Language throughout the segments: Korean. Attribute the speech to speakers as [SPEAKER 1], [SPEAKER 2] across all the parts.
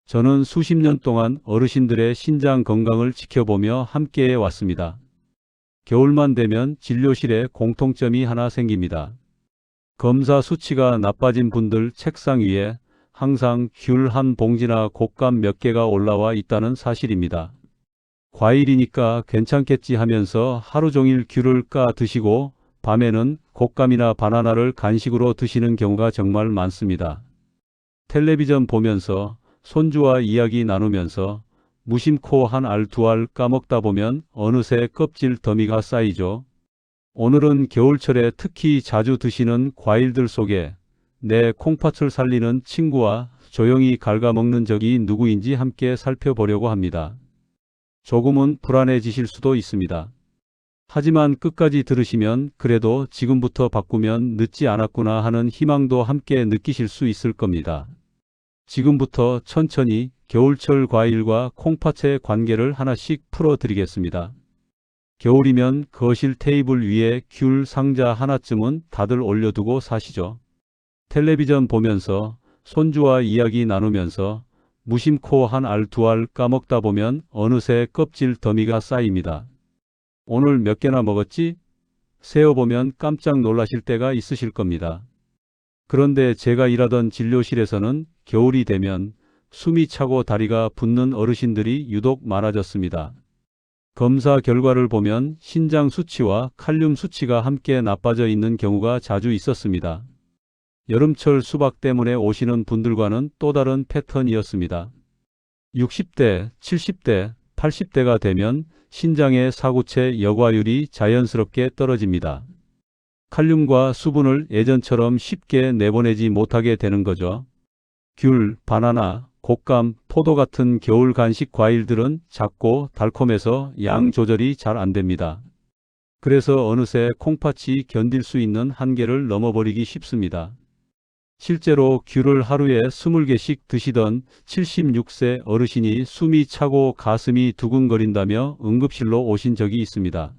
[SPEAKER 1] 저는 수십 년 동안 어르신들의 신장 건강을 지켜보며 함께해 왔습니다. 겨울만 되면 진료실에 공통점이 하나 생깁니다. 검사 수치가 나빠진 분들 책상 위에 항상 귤 한 봉지나 곶감 몇 개가 올라와 있다는 사실입니다. 과일이니까 괜찮겠지 하면서 하루 종일 귤을 까 드시고 밤에는 곶감이나 바나나를 간식으로 드시는 경우가 정말 많습니다. 텔레비전 보면서 손주와 이야기 나누면서 무심코 한 알 두 알 까먹다 보면 어느새 껍질 더미가 쌓이죠. 오늘은 겨울철에 특히 자주 드시는 과일들 속에 내 콩팥을 살리는 친구와 조용히 갉아먹는 적이 누구인지 함께 살펴보려고 합니다. 조금은 불안해지실 수도 있습니다. 하지만 끝까지 들으시면 그래도 지금부터 바꾸면 늦지 않았구나 하는 희망도 함께 느끼실 수 있을 겁니다. 지금부터 천천히 겨울철 과일과 콩팥의 관계를 하나씩 풀어드리겠습니다. 겨울이면 거실 테이블 위에 귤 상자 하나쯤은 다들 올려두고 사시죠. 텔레비전 보면서 손주와 이야기 나누면서 무심코 한 알 두 알 까먹다 보면 어느새 껍질 더미가 쌓입니다. 오늘 몇 개나 먹었지? 세어보면 깜짝 놀라실 때가 있으실 겁니다. 그런데 제가 일하던 진료실에서는 겨울이 되면 숨이 차고 다리가 붓는 어르신들이 유독 많아졌습니다. 검사 결과를 보면 신장 수치와 칼륨 수치가 함께 나빠져 있는 경우가 자주 있었습니다. 여름철 수박 때문에 오시는 분들과는 또 다른 패턴이었습니다. 60대, 70대, 80대가 되면 신장의 사구체 여과율이 자연스럽게 떨어집니다. 칼륨과 수분을 예전처럼 쉽게 내보내지 못하게 되는 거죠. 귤, 바나나, 곶감, 포도 같은 겨울 간식 과일들은 작고 달콤해서 양 조절이 잘 안 됩니다. 그래서 어느새 콩팥이 견딜 수 있는 한계를 넘어버리기 쉽습니다. 실제로 귤을 하루에 20개씩 드시던 76세 어르신이 숨이 차고 가슴이 두근거린다며 응급실로 오신 적이 있습니다.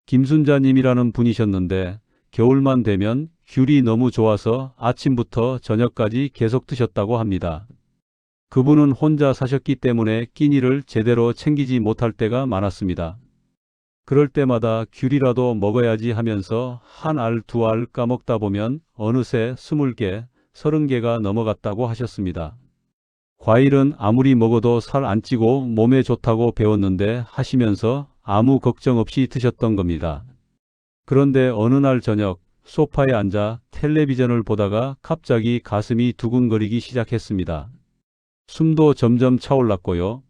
[SPEAKER 1] 김순자님이라는 분이셨는데 겨울만 되면 귤이 너무 좋아서 아침부터 저녁까지 계속 드셨다고 합니다. 그분은 혼자 사셨기 때문에 끼니를 제대로 챙기지 못할 때가 많았습니다. 그럴 때마다 귤이라도 먹어야지 하면서 한 알 두 알 까먹다 보면 어느새 20개, 30개가 넘어갔다고 하셨습니다. 과일은 아무리 먹어도 살 안 찌고 몸에 좋다고 배웠는데 하시면서 아무 걱정 없이 드셨던 겁니다. 그런데 어느 날 저녁 소파에 앉아 텔레비전을 보다가 갑자기 가슴이 두근거리기 시작했습니다. 숨도 점점 차올랐고요.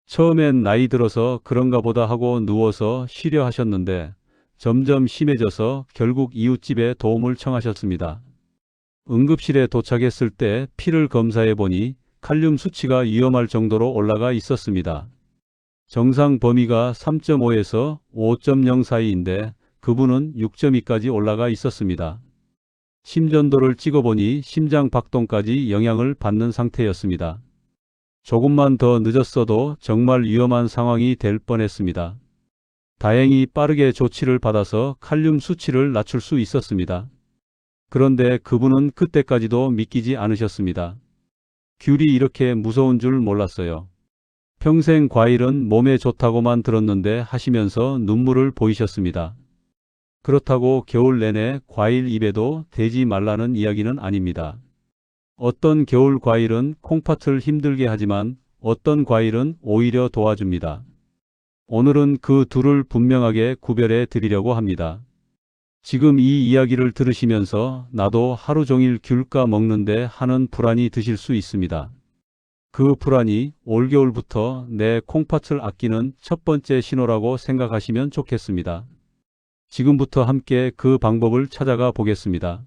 [SPEAKER 1] 처음엔 나이 들어서 그런가 보다 하고 누워서 쉬려 하셨는데 점점 심해져서 결국 이웃집에 도움을 청하셨습니다. 응급실에 도착했을 때 피를 검사해 보니 칼륨 수치가 위험할 정도로 올라가 있었습니다. 정상 범위가 3.5에서 5.0 사이인데 그분은 6.2까지 올라가 있었습니다. 심전도를 찍어보니 심장 박동까지 영향을 받는 상태였습니다. 조금만 더 늦었어도 정말 위험한 상황이 될 뻔했습니다. 다행히 빠르게 조치를 받아서 칼륨 수치를 낮출 수 있었습니다. 그런데 그분은 그때까지도 믿기지 않으셨습니다. 귤이 이렇게 무서운 줄 몰랐어요. 평생 과일은 몸에 좋다고만 들었는데 하시면서 눈물을 보이셨습니다. 그렇다고 겨울 내내 과일 입에도 대지 말라는 이야기는 아닙니다. 어떤 겨울 과일은 콩팥을 힘들게 하지만 어떤 과일은 오히려 도와줍니다. 오늘은 그 둘을 분명하게 구별해 드리려고 합니다. 지금 이 이야기를 들으시면서 나도 하루 종일 귤까 먹는데 하는 불안이 드실 수 있습니다. 그 불안이 올겨울부터 내 콩팥을 아끼는 첫 번째 신호라고 생각하시면 좋겠습니다. 지금부터 함께 그 방법을 찾아가 보겠습니다.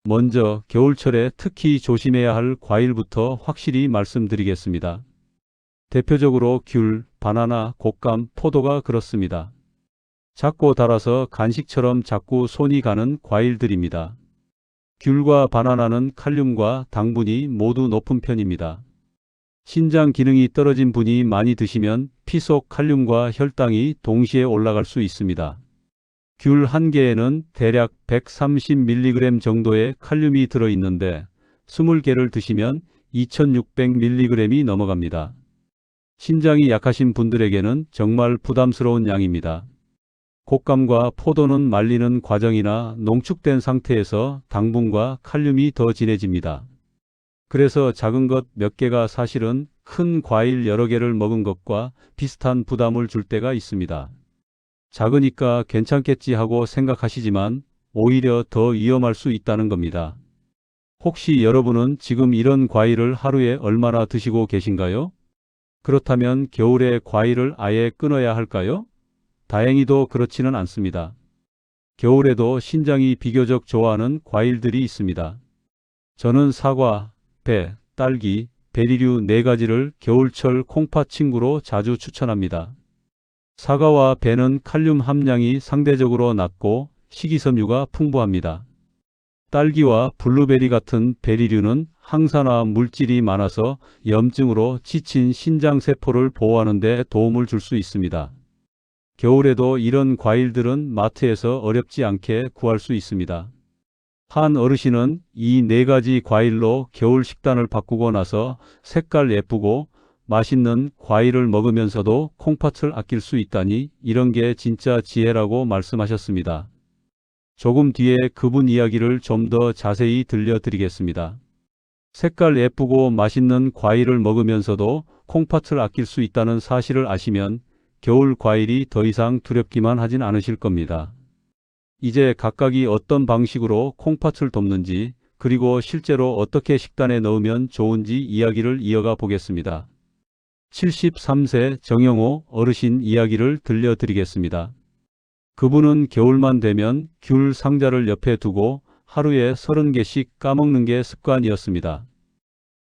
[SPEAKER 1] 먼저 겨울철에 특히 조심해야 할 과일부터 확실히 말씀드리겠습니다. 대표적으로 귤, 바나나, 곶감, 포도가 그렇습니다. 작고 달아서 간식처럼 자꾸 손이 가는 과일들입니다. 귤과 바나나는 칼륨과 당분이 모두 높은 편입니다. 신장 기능이 떨어진 분이 많이 드시면 피 속 칼륨과 혈당이 동시에 올라갈 수 있습니다. 귤 한 개에는 대략 130mg 정도의 칼륨이 들어있는데 20개를 드시면 2600mg이 넘어갑니다. 신장이 약하신 분들에게는 정말 부담스러운 양입니다. 곶감과 포도는 말리는 과정이나 농축된 상태에서 당분과 칼륨이 더 진해집니다. 그래서 작은 것 몇 개가 사실은 큰 과일 여러 개를 먹은 것과 비슷한 부담을 줄 때가 있습니다. 작으니까 괜찮겠지 하고 생각하시지만 오히려 더 위험할 수 있다는 겁니다. 혹시 여러분은 지금 이런 과일을 하루에 얼마나 드시고 계신가요? 그렇다면 겨울에 과일을 아예 끊어야 할까요? 다행히도 그렇지는 않습니다. 겨울에도 신장이 비교적 좋아하는 과일들이 있습니다. 저는 사과, 배, 딸기, 베리류 4가지를 겨울철 콩팥 친구로 자주 추천합니다. 사과와 배는 칼륨 함량이 상대적으로 낮고 식이섬유가 풍부합니다. 딸기와 블루베리 같은 베리류는 항산화 물질이 많아서 염증으로 지친 신장세포를 보호하는 데 도움을 줄 수 있습니다. 겨울에도 이런 과일들은 마트에서 어렵지 않게 구할 수 있습니다. 한 어르신은 이 4가지 과일로 겨울 식단을 바꾸고 나서 색깔 예쁘고 맛있는 과일을 먹으면서도 콩팥을 아낄 수 있다니 이런 게 진짜 지혜라고 말씀하셨습니다. 조금 뒤에 그분 이야기를 좀 더 자세히 들려드리겠습니다. 색깔 예쁘고 맛있는 과일을 먹으면서도 콩팥을 아낄 수 있다는 사실을 아시면 겨울 과일이 더 이상 두렵기만 하진 않으실 겁니다. 이제 각각이 어떤 방식으로 콩팥을 돕는지 그리고 실제로 어떻게 식단에 넣으면 좋은지 이야기를 이어가 보겠습니다. 73세 정영호 어르신 이야기를 들려드리겠습니다. 그분은 겨울만 되면 귤 상자를 옆에 두고 하루에 30개씩 까먹는 게 습관이었습니다.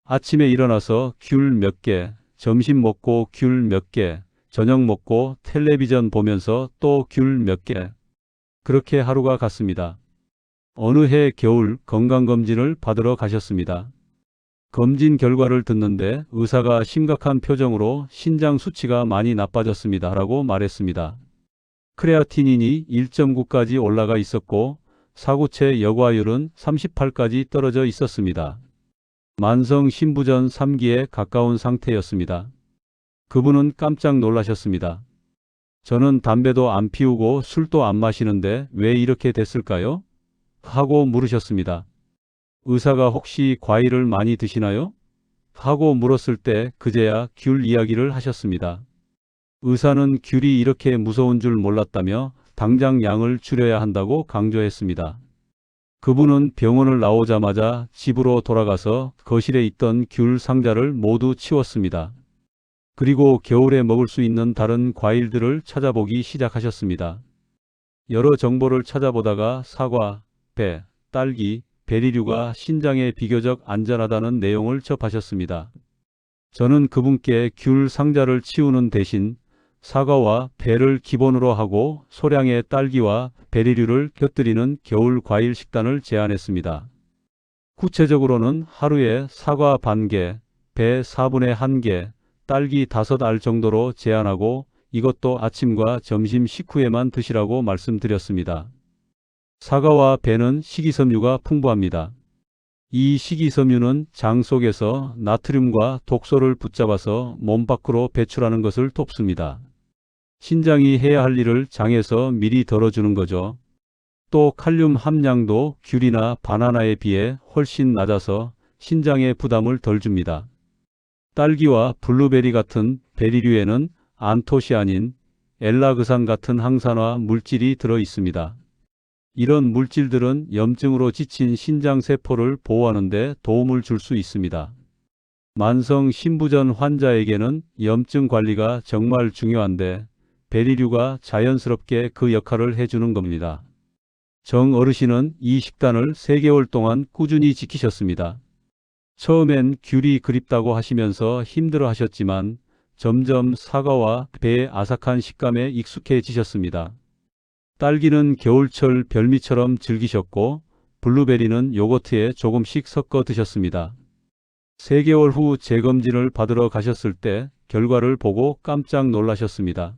[SPEAKER 1] 아침에 일어나서 귤 몇 개, 점심 먹고 귤 몇 개, 저녁 먹고 텔레비전 보면서 또 귤 몇 개. 그렇게 하루가 갔습니다. 어느 해 겨울 건강검진을 받으러 가셨습니다. 검진 결과를 듣는데 의사가 심각한 표정으로 신장 수치가 많이 나빠졌습니다 라고 말했습니다. 크레아티닌이 1.9까지 올라가 있었고 사구체 여과율은 38까지 떨어져 있었습니다. 만성 신부전 3기에 가까운 상태였습니다. 그분은 깜짝 놀라셨습니다. 저는 담배도 안 피우고 술도 안 마시는데 왜 이렇게 됐을까요? 하고 물으셨습니다. 의사가 혹시 과일을 많이 드시나요? 하고 물었을 때 그제야 귤 이야기를 하셨습니다. 의사는 귤이 이렇게 무서운 줄 몰랐다며 당장 양을 줄여야 한다고 강조했습니다. 그분은 병원을 나오자마자 집으로 돌아가서 거실에 있던 귤 상자를 모두 치웠습니다. 그리고 겨울에 먹을 수 있는 다른 과일들을 찾아보기 시작하셨습니다. 여러 정보를 찾아보다가 사과, 배, 딸기, 베리류가 신장에 비교적 안전하다는 내용을 접하셨습니다. 저는 그분께 귤 상자를 치우는 대신 사과와 배를 기본으로 하고 소량의 딸기와 베리류를 곁들이는 겨울 과일 식단을 제안했습니다. 구체적으로는 하루에 사과 반 개, 배 4분의 1개, 딸기 5알 정도로 제한하고 이것도 아침과 점심 식후에만 드시라고 말씀드렸습니다. 사과와 배는 식이섬유가 풍부합니다. 이 식이섬유는 장 속에서 나트륨과 독소를 붙잡아서 몸 밖으로 배출하는 것을 돕습니다. 신장이 해야 할 일을 장에서 미리 덜어주는 거죠. 또 칼륨 함량도 귤이나 바나나에 비해 훨씬 낮아서 신장에 부담을 덜 줍니다. 딸기와 블루베리 같은 베리류에는 안토시아닌, 엘라그산 같은 항산화 물질이 들어 있습니다. 이런 물질들은 염증으로 지친 신장세포를 보호하는 데 도움을 줄 수 있습니다. 만성 신부전 환자에게는 염증 관리가 정말 중요한데 베리류가 자연스럽게 그 역할을 해주는 겁니다. 정 어르신은 이 식단을 3개월 동안 꾸준히 지키셨습니다. 처음엔 귤이 그립다고 하시면서 힘들어 하셨지만 점점 사과와 배의 아삭한 식감에 익숙해지셨습니다. 딸기는 겨울철 별미처럼 즐기셨고 블루베리는 요거트에 조금씩 섞어 드셨습니다. 3개월 후 재검진을 받으러 가셨을 때 결과를 보고 깜짝 놀라셨습니다.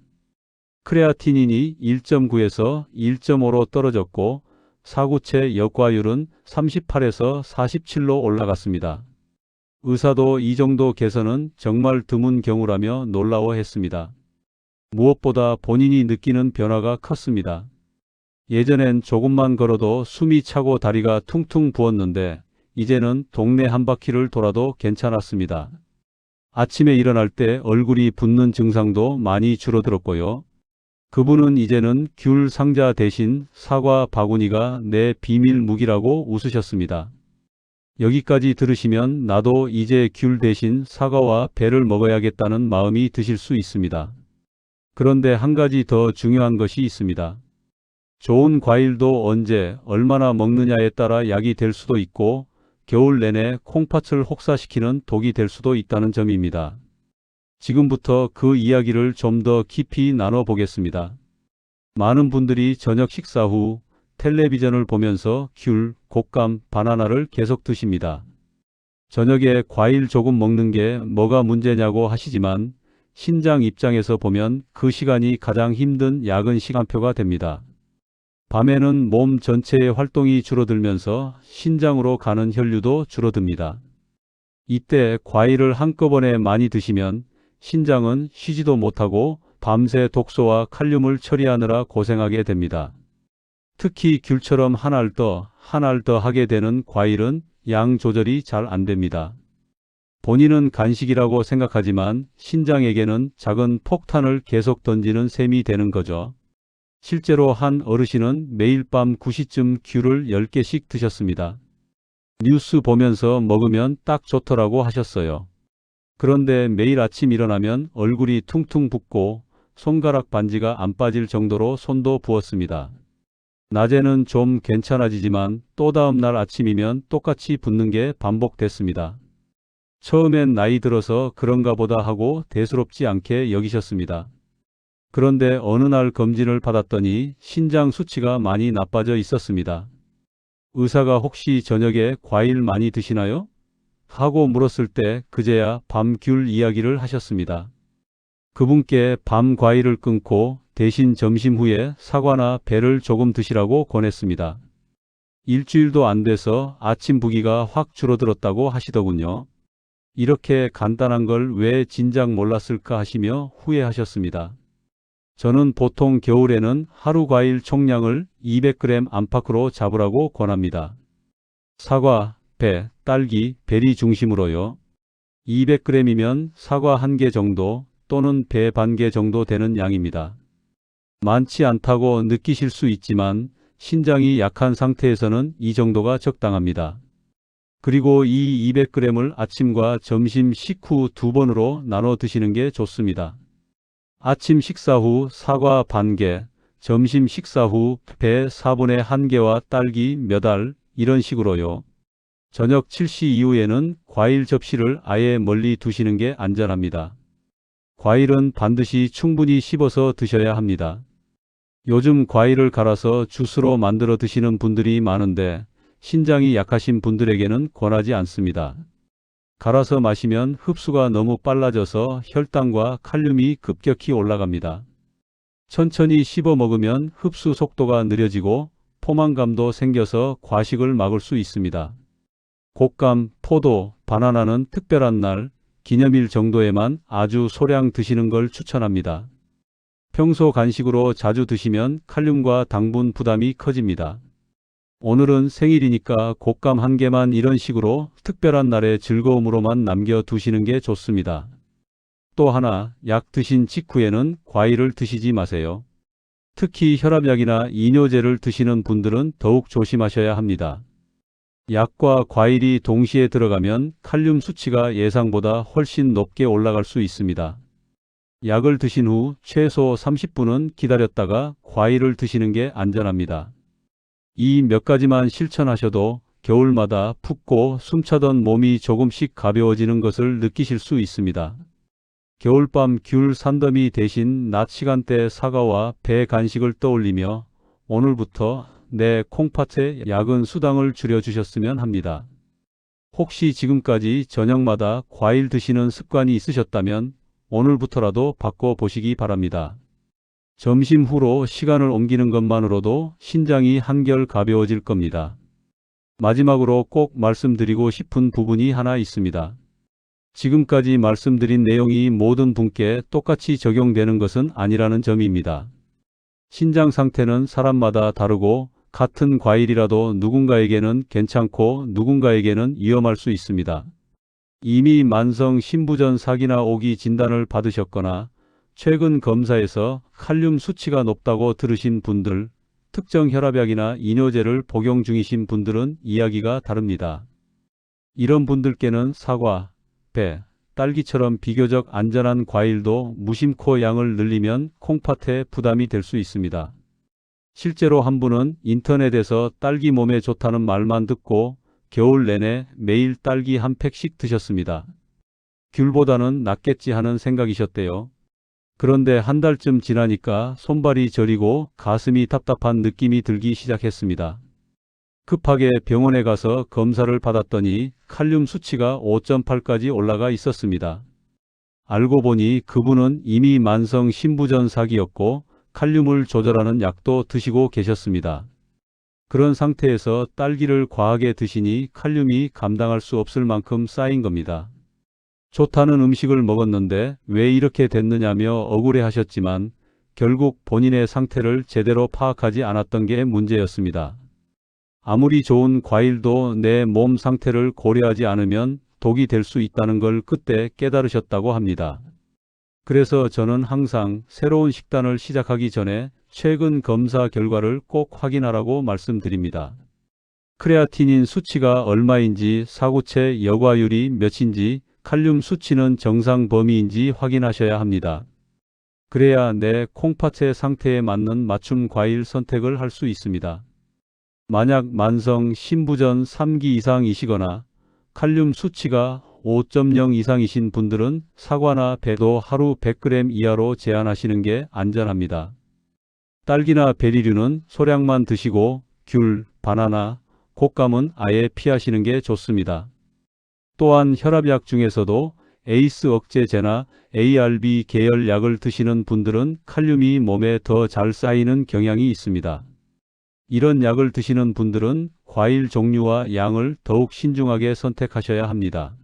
[SPEAKER 1] 크레아티닌이 1.9에서 1.5로 떨어졌고 사구체 역과율은 38에서 47로 올라갔습니다. 의사도 이 정도 개선은 정말 드문 경우라며 놀라워했습니다. 무엇보다 본인이 느끼는 변화가 컸습니다. 예전엔 조금만 걸어도 숨이 차고 다리가 퉁퉁 부었는데 이제는 동네 한 바퀴를 돌아도 괜찮았습니다. 아침에 일어날 때 얼굴이 붓는 증상도 많이 줄어들었고요. 그분은 이제는 귤 상자 대신 사과 바구니가 내 비밀 무기라고 웃으셨습니다. 여기까지 들으시면 나도 이제 귤 대신 사과와 배를 먹어야겠다는 마음이 드실 수 있습니다. 그런데 한 가지 더 중요한 것이 있습니다. 좋은 과일도 언제 얼마나 먹느냐에 따라 약이 될 수도 있고 겨울 내내 콩팥을 혹사시키는 독이 될 수도 있다는 점입니다. 지금부터 그 이야기를 좀 더 깊이 나눠보겠습니다. 많은 분들이 저녁 식사 후 텔레비전을 보면서 귤, 곶감, 바나나를 계속 드십니다. 저녁에 과일 조금 먹는 게 뭐가 문제냐고 하시지만 신장 입장에서 보면 그 시간이 가장 힘든 야근 시간표가 됩니다. 밤에는 몸 전체의 활동이 줄어들면서 신장으로 가는 혈류도 줄어듭니다. 이때 과일을 한꺼번에 많이 드시면 신장은 쉬지도 못하고 밤새 독소와 칼륨을 처리하느라 고생하게 됩니다. 특히 귤처럼 한 알 더 하게 되는 과일은 양 조절이 잘 안 됩니다. 본인은 간식이라고 생각하지만 신장에게는 작은 폭탄을 계속 던지는 셈이 되는 거죠. 실제로 한 어르신은 매일 밤 9시쯤 귤을 10개씩 드셨습니다. 뉴스 보면서 먹으면 딱 좋더라고 하셨어요. 그런데 매일 아침 일어나면 얼굴이 퉁퉁 붓고 손가락 반지가 안 빠질 정도로 손도 부었습니다. 낮에는 좀 괜찮아지지만 또 다음 날 아침이면 똑같이 붓는 게 반복됐습니다. 처음엔 나이 들어서 그런가 보다 하고 대수롭지 않게 여기셨습니다. 그런데 어느 날 검진을 받았더니 신장 수치가 많이 나빠져 있었습니다. 의사가 혹시 저녁에 과일 많이 드시나요? 하고 물었을 때 그제야 밤 귤 이야기를 하셨습니다. 그분께 밤 과일을 끊고 대신 점심 후에 사과나 배를 조금 드시라고 권했습니다. 일주일도 안 돼서 아침 부기가 확 줄어들었다고 하시더군요. 이렇게 간단한 걸 왜 진작 몰랐을까 하시며 후회하셨습니다. 저는 보통 겨울에는 하루 과일 총량을 200g 안팎으로 잡으라고 권합니다. 사과, 배, 딸기, 베리 중심으로요. 200g이면 사과 1개 정도 또는 배 반 개 정도 되는 양입니다. 많지 않다고 느끼실 수 있지만 신장이 약한 상태에서는 이 정도가 적당합니다. 그리고 이 200g을 아침과 점심 식후 2번으로 나눠 드시는 게 좋습니다. 아침 식사 후 사과 반 개, 점심 식사 후 배 4분의 1개와 딸기 몇 알 이런 식으로요. 저녁 7시 이후에는 과일 접시를 아예 멀리 두시는 게 안전합니다. 과일은 반드시 충분히 씹어서 드셔야 합니다. 요즘 과일을 갈아서 주스로 만들어 드시는 분들이 많은데 신장이 약하신 분들에게는 권하지 않습니다. 갈아서 마시면 흡수가 너무 빨라져서 혈당과 칼륨이 급격히 올라갑니다. 천천히 씹어 먹으면 흡수 속도가 느려지고 포만감도 생겨서 과식을 막을 수 있습니다. 곶감, 포도, 바나나는 특별한 날, 기념일 정도에만 아주 소량 드시는 걸 추천합니다. 평소 간식으로 자주 드시면 칼륨과 당분 부담이 커집니다. 오늘은 생일이니까 곶감 1개만 이런 식으로 특별한 날의 즐거움으로만 남겨두시는 게 좋습니다. 또 하나, 약 드신 직후에는 과일을 드시지 마세요. 특히 혈압약이나 이뇨제를 드시는 분들은 더욱 조심하셔야 합니다. 약과 과일이 동시에 들어가면 칼륨 수치가 예상보다 훨씬 높게 올라갈 수 있습니다. 약을 드신 후 최소 30분은 기다렸다가 과일을 드시는 게 안전합니다. 이 몇 가지만 실천하셔도 겨울마다 붓고 숨차던 몸이 조금씩 가벼워지는 것을 느끼실 수 있습니다. 겨울밤 귤 산더미 대신 낮 시간대 사과와 배 간식을 떠올리며 오늘부터 내 콩팥의 야근 수당을 줄여주셨으면 합니다. 혹시 지금까지 저녁마다 과일 드시는 습관이 있으셨다면 오늘부터라도 바꿔보시기 바랍니다. 점심 후로 시간을 옮기는 것만으로도 신장이 한결 가벼워질 겁니다. 마지막으로 꼭 말씀드리고 싶은 부분이 하나 있습니다. 지금까지 말씀드린 내용이 모든 분께 똑같이 적용되는 것은 아니라는 점입니다. 신장 상태는 사람마다 다르고 같은 과일이라도 누군가에게는 괜찮고 누군가에게는 위험할 수 있습니다. 이미 만성 신부전 사기나 오기 진단을 받으셨거나 최근 검사에서 칼륨 수치가 높다고 들으신 분들, 특정 혈압약이나 이뇨제를 복용 중이신 분들은 이야기가 다릅니다. 이런 분들께는 사과, 배, 딸기처럼 비교적 안전한 과일도 무심코 양을 늘리면 콩팥에 부담이 될 수 있습니다. 실제로 한 분은 인터넷에서 딸기 몸에 좋다는 말만 듣고 겨울 내내 매일 딸기 한 팩씩 드셨습니다. 귤보다는 낫겠지 하는 생각이셨대요. 그런데 한 달쯤 지나니까 손발이 저리고 가슴이 답답한 느낌이 들기 시작했습니다. 급하게 병원에 가서 검사를 받았더니 칼륨 수치가 5.8까지 올라가 있었습니다. 알고 보니 그분은 이미 만성 신부전 사기였고 칼륨을 조절하는 약도 드시고 계셨습니다. 그런 상태에서 딸기를 과하게 드시니 칼륨이 감당할 수 없을 만큼 쌓인 겁니다. 좋다는 음식을 먹었는데 왜 이렇게 됐느냐며 억울해하셨지만 결국 본인의 상태를 제대로 파악하지 않았던 게 문제였습니다. 아무리 좋은 과일도 내 몸 상태를 고려하지 않으면 독이 될 수 있다는 걸 그때 깨달으셨다고 합니다. 그래서 저는 항상 새로운 식단을 시작하기 전에 최근 검사 결과를 꼭 확인하라고 말씀드립니다. 크레아티닌 수치가 얼마인지, 사구체 여과율이 몇인지, 칼륨 수치는 정상 범위인지 확인하셔야 합니다. 그래야 내 콩팥의 상태에 맞는 맞춤 과일 선택을 할 수 있습니다. 만약 만성 신부전 3기 이상이시거나 칼륨 수치가 5.0 이상이신 분들은 사과나 배도 하루 100g 이하로 제한하시는 게 안전합니다. 딸기나 베리류는 소량만 드시고 귤, 바나나, 곶감은 아예 피하시는 게 좋습니다. 또한 혈압약 중에서도 에이스 억제제나 ARB 계열 약을 드시는 분들은 칼륨이 몸에 더 잘 쌓이는 경향이 있습니다. 이런 약을 드시는 분들은 과일 종류와 양을 더욱 신중하게 선택하셔야 합니다.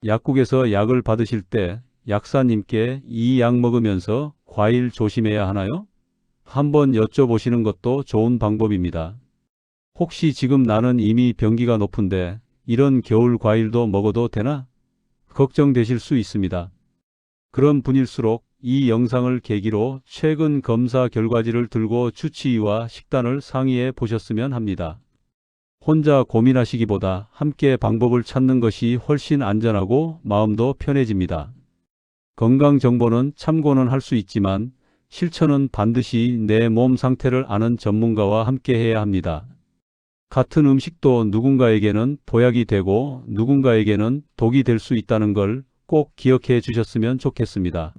[SPEAKER 1] 약국에서 약을 받으실 때 약사님께 이 약 먹으면서 과일 조심해야 하나요? 한번 여쭤보시는 것도 좋은 방법입니다. 혹시 지금 나는 이미 병기가 높은데 이런 겨울 과일도 먹어도 되나? 걱정되실 수 있습니다. 그런 분일수록 이 영상을 계기로 최근 검사 결과지를 들고 주치의와 식단을 상의해 보셨으면 합니다. 혼자 고민하시기보다 함께 방법을 찾는 것이 훨씬 안전하고 마음도 편해집니다. 건강 정보는 참고는 할 수 있지만 실천은 반드시 내 몸 상태를 아는 전문가와 함께 해야 합니다. 같은 음식도 누군가에게는 보약이 되고 누군가에게는 독이 될 수 있다는 걸 꼭 기억해 주셨으면 좋겠습니다.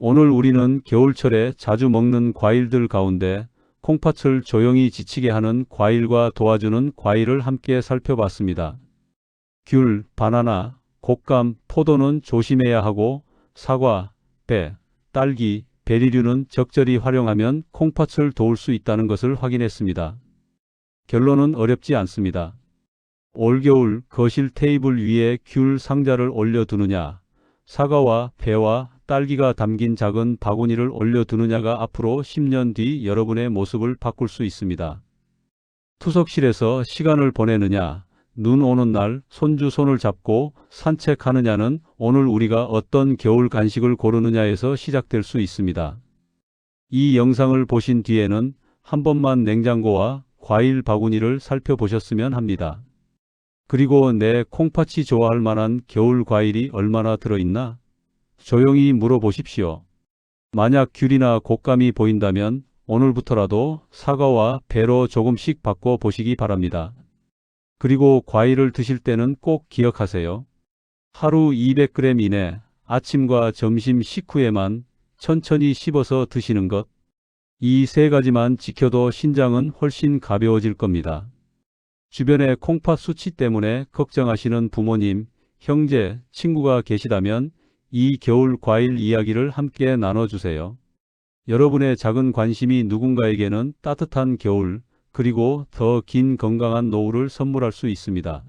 [SPEAKER 1] 오늘 우리는 겨울철에 자주 먹는 과일들 가운데 콩팥을 조용히 지치게 하는 과일과 도와주는 과일을 함께 살펴봤습니다. 귤, 바나나, 곶감, 포도는 조심해야 하고 사과, 배, 딸기, 베리류는 적절히 활용하면 콩팥을 도울 수 있다는 것을 확인했습니다. 결론은 어렵지 않습니다. 올겨울 거실 테이블 위에 귤 상자를 올려두느냐, 사과와 배와 딸기가 담긴 작은 바구니를 올려두느냐가 앞으로 10년 뒤 여러분의 모습을 바꿀 수 있습니다. 투석실에서 시간을 보내느냐, 눈 오는 날 손주 손을 잡고 산책하느냐는 오늘 우리가 어떤 겨울 간식을 고르느냐에서 시작될 수 있습니다. 이 영상을 보신 뒤에는 한 번만 냉장고와 과일 바구니를 살펴보셨으면 합니다. 그리고 내 콩팥이 좋아할 만한 겨울 과일이 얼마나 들어있나? 조용히 물어보십시오. 만약 귤이나 곶감이 보인다면 오늘부터라도 사과와 배로 조금씩 바꿔보시기 바랍니다. 그리고 과일을 드실 때는 꼭 기억하세요. 하루 200g 이내, 아침과 점심 식후에만 천천히 씹어서 드시는 것. 이 세 가지만 지켜도 신장은 훨씬 가벼워질 겁니다. 주변에 콩팥 수치 때문에 걱정하시는 부모님, 형제, 친구가 계시다면 이 겨울 과일 이야기를 함께 나눠주세요. 여러분의 작은 관심이 누군가에게는 따뜻한 겨울, 그리고 더 긴 건강한 노후를 선물할 수 있습니다.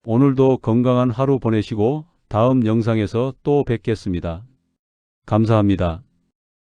[SPEAKER 1] 오늘도 건강한 하루 보내시고 다음 영상에서 또 뵙겠습니다. 감사합니다.